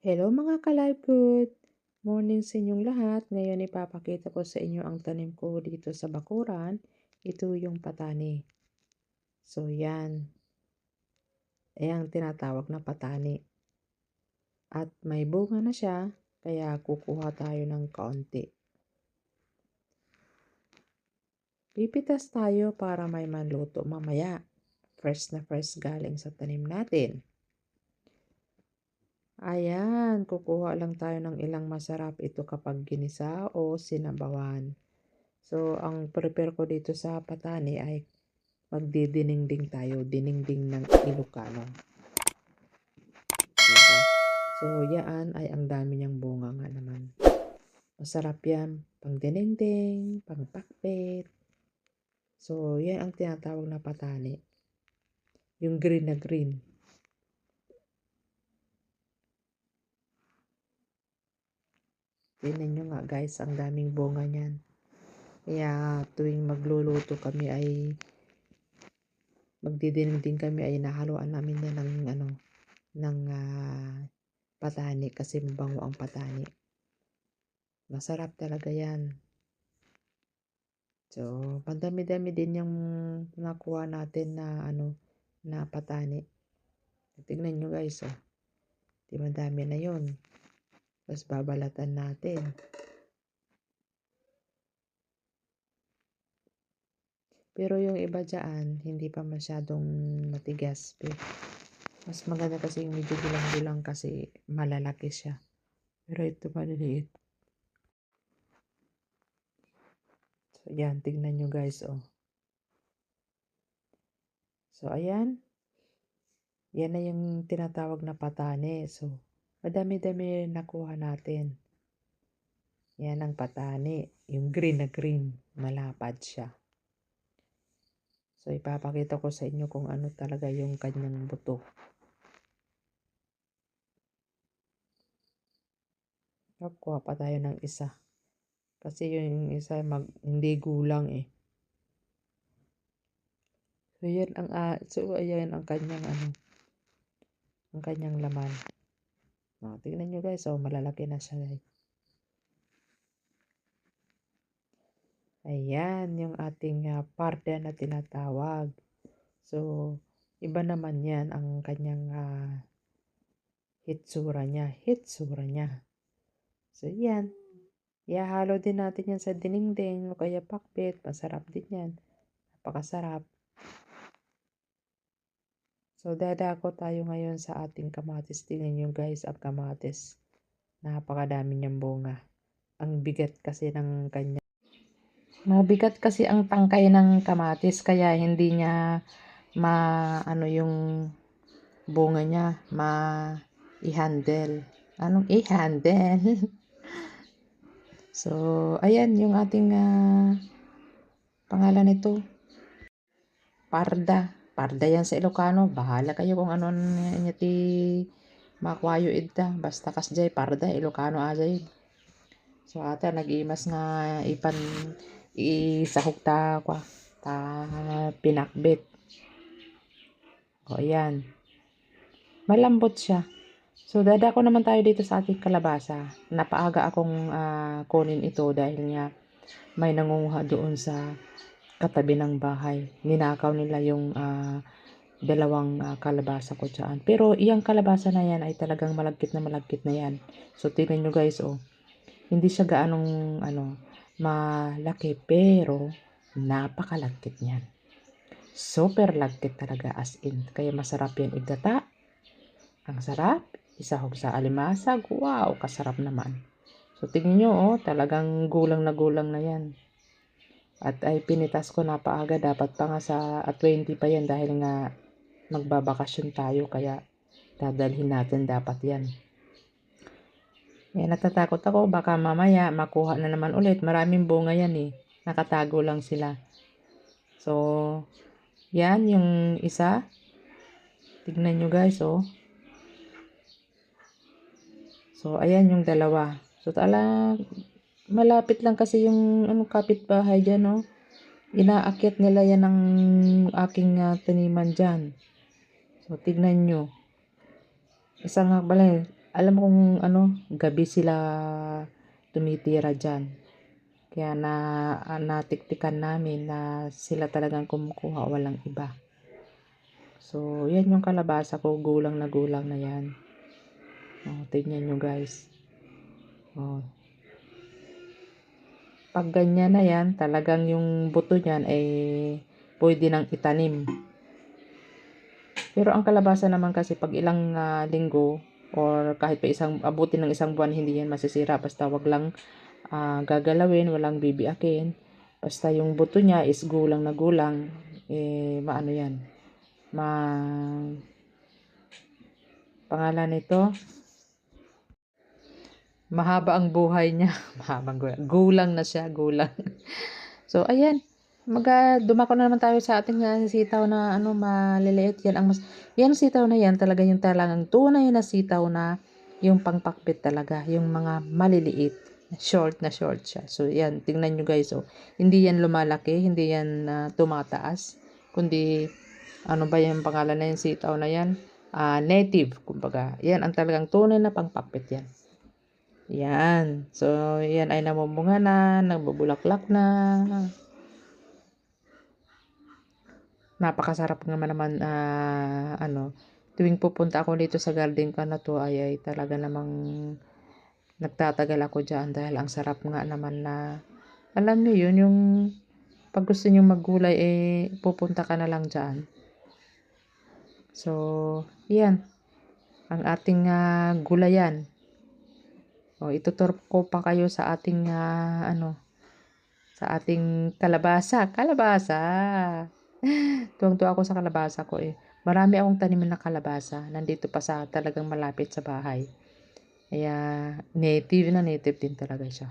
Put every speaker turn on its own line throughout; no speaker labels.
Hello mga ka-live Morning sa inyong lahat. Ngayon ipapakita ko sa inyo ang tanim ko dito sa bakuran. Ito yung patani. So yan. Ayan ang tinatawag na patani. At may bunga na siya. Kaya kukuha tayo ng kaunti. Pipitas tayo para may manluto mamaya. Fresh na fresh galing sa tanim natin. Ayan, kukuha lang tayo ng ilang masarap ito kapag ginisa o sinabawan. So, ang prepare ko dito sa patani ay magdidinengding tayo, dinengding ng Ilocano. Diba? So, yan ay ang dami niyang bunga nga naman. Masarap yan, pang dinengding, pang pakbet. So, yan ang tinatawag na patani. Yung green na green. Tingnan nyo nga guys, ang daming bunga niyan. Kaya tuwing magluluto kami ay magdidinengding kami ay nahaluan namin yan ng patani kasi mabango ang patani. Masarap talaga yan. So, pandami-dami din yung nakuha natin na patani. Tignan nyo guys, oh. Di madami na yun. Tapos babalatan natin. Pero yung iba dyan, hindi pa masyadong matigas. Mas maganda kasi yung medyo gulang-gulang kasi malalaki siya. Pero ito maliliit. So, yan. Tignan nyo guys, oh. So, ayan. Yan na yung tinatawag na patani. So, madami-dami nakuha natin. Yan ang patani. Yung green na green. Malapad siya. So, ipapakita ko sa inyo kung ano talaga yung kanyang buto. Kuha pa tayo ng isa. Kasi yung isa hindi gulang eh. So, yan ayan ang kanyang ang kanyang laman. Tingnan nyo guys, malalaki na siya. Ayan, yung ating parda na tinatawag. So, iba naman yan ang kanyang hitsura niya. So, yan. Ihahalo din natin yan sa dinengdeng o kaya pakbet. Masarap din yan. Napakasarap. So, dadako tayo ngayon sa ating kamatis. Tingnan nyo guys ang kamatis. Napakadami niyang bunga. Ang bigat kasi ng kanya. Mabigat kasi ang tangkay ng kamatis kaya hindi niya yung bunga niya i-handle. Anong i-handle? So, ayan yung ating pangalan nito. Parda. Parda yan sa Ilocano. Bahala kayo kung ano niya ti makwayo idda. Basta kasjay parda Ilocano ajay. So, ata nag-imas nga isahog ta pinakbit. O, ayan. Malambot siya. So, dadako naman tayo dito sa ating kalabasa. Napaaga akong kunin ito dahil nga may nangunguha doon sa katabi ng bahay. Ninakaw nila yung dalawang kalabasa ko dyan. Pero iyang kalabasa na yan ay talagang malagkit na yan. So, tingnan nyo guys, hindi siya gaanong malaki pero napakalagkit niyan. Super lagkit talaga as in. Kaya masarap yan igata. Ang sarap. Isahog sa alimasag. Wow, kasarap naman. So, tingnan nyo, talagang gulang na yan. At ay pinitas ko na paaga. Dapat pa nga sa 20 pa yan dahil nga magbabakasyon tayo. Kaya dadalhin natin dapat yan. Natatakot ako. Baka mamaya makuha na naman ulit. Maraming bunga yan eh. Nakatago lang sila. So, yan yung isa. Tignan nyo guys, So, ayan yung dalawa. So, malapit lang kasi yung kapitbahay dyan, Inaakyat nila yan ng aking taniman dyan. So, tignan nyo. Isa nga pala alam kong ano, gabi sila tumitira dyan. Kaya natiktikan namin na sila talagang kumukuha, walang iba. So, yan yung kalabasa ko, gulang na yan. Oh, tignan nyo guys. Oh. Pag ganyan na yan, talagang yung buto niyan ay pwede nang itanim. Pero ang kalabasa naman kasi pag ilang linggo or kahit pa abutin ng isang buwan, hindi yan masisira. Basta wag lang gagalawin, walang bibiakin. Basta yung buto niya is gulang na gulang, maano yan. Pangalan nito, mahaba ang buhay niya. Mahabang gulang na siya, gulang. So, ayan. Dumako na naman tayo sa ating sitaw na maliliit. Yan sitaw na yan, talaga yung talagang tunay na sitaw na yung pangpakbit talaga. Yung mga maliliit. Short siya. So, yan. Tingnan nyo guys. Oh. Hindi yan lumalaki. Hindi yan tumataas. Kundi, ano ba yung pangalan na yung sitaw na yan? Native. Kumbaga, yan ang talagang tunay na pangpakbit yan. Yan. So, yan ay namumunga na, nagbubulaklak na. Napakasarap naman tuwing pupunta ako dito sa garden ko na to ay talaga namang nagtatagal ako dyan dahil ang sarap nga naman na, alam niyo yun, yung pag gusto niyo maggulay pupunta ka na lang dyan. So, yan. Ang ating gulayan. O, itutur ko pa kayo sa ating sa ating kalabasa. Tuwang-tuwa ako sa kalabasa ko Marami akong taniman na kalabasa. Nandito pa sa talagang malapit sa bahay. Kaya native din talaga siya.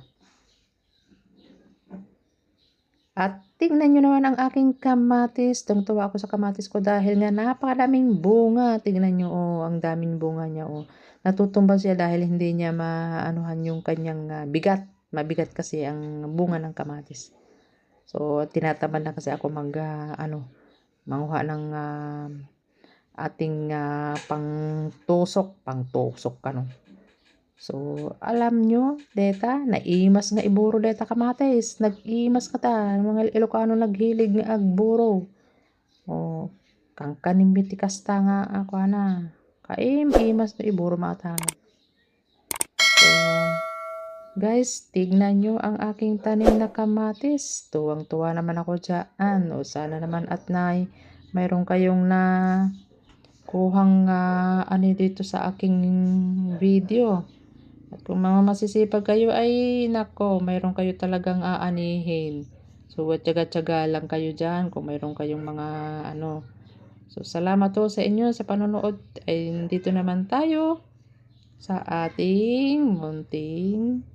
At tingnan nyo naman ang aking kamatis. Tuwang-tuwa ako sa kamatis ko dahil nga napakaraming bunga. Tingnan nyo, ang daming bunga niya. Natutumba siya dahil hindi niya maanuhan yung kanyang bigat. Mabigat kasi ang bunga ng kamatis. So, tinatamad na kasi ako manguha ng ating pangtusok So, alam nyo, deta, naimas nga iburo deta kamatis. Nag-imas ka ta. Mga Ilocano naghilig nga agburo. O, kang kanimbiti kasta nga ako imas na iburo matanga. So, guys, tignan nyo ang aking tanim na kamatis. Tuwang-tuwa naman ako dyan. Sana naman at mayroon kayong kuhang dito sa aking video. At kung mga masisipag kayo nako, mayroon kayo talagang aanihin. So, tiyaga-tiyaga lang kayo dyan kung mayroon kayong mga So, salamat sa inyo sa panonood. Dito naman tayo sa ating munting